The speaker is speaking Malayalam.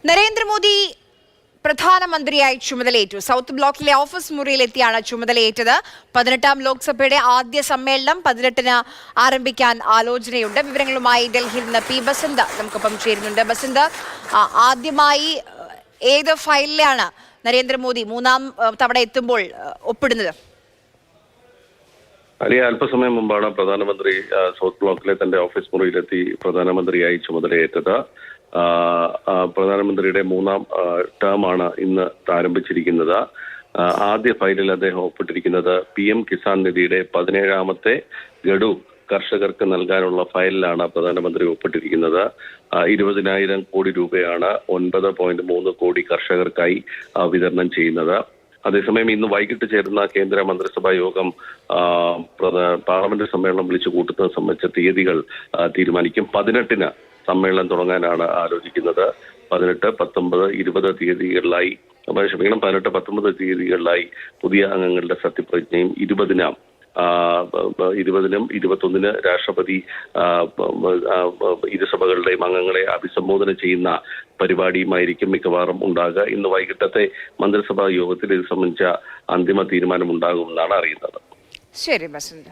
നരേന്ദ്രമോദി പ്രധാനമന്ത്രിയായി ചുമതലയേറ്റു. സൗത്ത് ബ്ലോക്കിലെ ഓഫീസ് മുറിയിലെത്തിയാണ് ചുമതലയേറ്റത്. 18ാം ലോക്സഭയുടെ ആദ്യ സമ്മേളനം 18-ന് ആരംഭിക്കാൻ ആലോചനയുണ്ട്. വിവരങ്ങളുമായി ഡൽഹിയിൽ നിന്ന് പി ബസന്ത് നമുക്കൊപ്പം ചേരുന്നുണ്ട്. ബസന്ത്, ആദ്യമായി ഏത് ഫയലിലാണ് നരേന്ദ്രമോദി മൂന്നാം തവണ എത്തുമ്പോൾ ഒപ്പിടുന്നത്? അല്പസമയം മുമ്പാണ് പ്രധാനമന്ത്രി സൗത്ത് ബ്ലോക്കിലെ തന്റെ ഓഫീസ് മുറിയിലെത്തി പ്രധാനമന്ത്രിയായി ചുമതലയേറ്റത്. പ്രധാനമന്ത്രിയുടെ മൂന്നാം ടേമാണ് ഇന്ന് ആരംഭിച്ചിരിക്കുന്നത്. ആദ്യ ഫയലിൽ അദ്ദേഹം ഒപ്പിട്ടിരിക്കുന്നത് PM കിസാൻ നിധിയുടെ 17ാമത്തെ ഗഡു കർഷകർക്ക് നൽകാനുള്ള ഫയലിലാണ് പ്രധാനമന്ത്രി ഒപ്പിട്ടിരിക്കുന്നത്. 20,000 കോടി രൂപയാണ് 9.3 കോടി കർഷകർക്കായി വിതരണം ചെയ്യുന്നത്. അതേസമയം ഇന്ന് വൈകിട്ട് ചേരുന്ന കേന്ദ്ര മന്ത്രിസഭാ യോഗം പാർലമെന്റ് സമ്മേളനം വിളിച്ചു കൂട്ടുന്നത് സംബന്ധിച്ച തീയതികൾ തീരുമാനിക്കും. 18-ന് സമ്മേളനം തുടങ്ങാനാണ് ആലോചിക്കുന്നത്. 18, 19, 20 തീയതികളിലായി 18, 19 തീയതികളിലായി പുതിയ അംഗങ്ങളുടെ സത്യപ്രതിജ്ഞയും 20-നും 21-ന് രാഷ്ട്രപതി ഇരുസഭകളുടെയും അംഗങ്ങളെ അഭിസംബോധന ചെയ്യുന്ന പരിപാടിയുമായിരിക്കും മിക്കവാറും ഉണ്ടാകുക. ഇന്ന് വൈകിട്ടത്തെ മന്ത്രിസഭാ യോഗത്തിൽ ഇത് സംബന്ധിച്ച അന്തിമ തീരുമാനം ഉണ്ടാകുമെന്നാണ് അറിയുന്നത്. ശരി ബസന്ത്.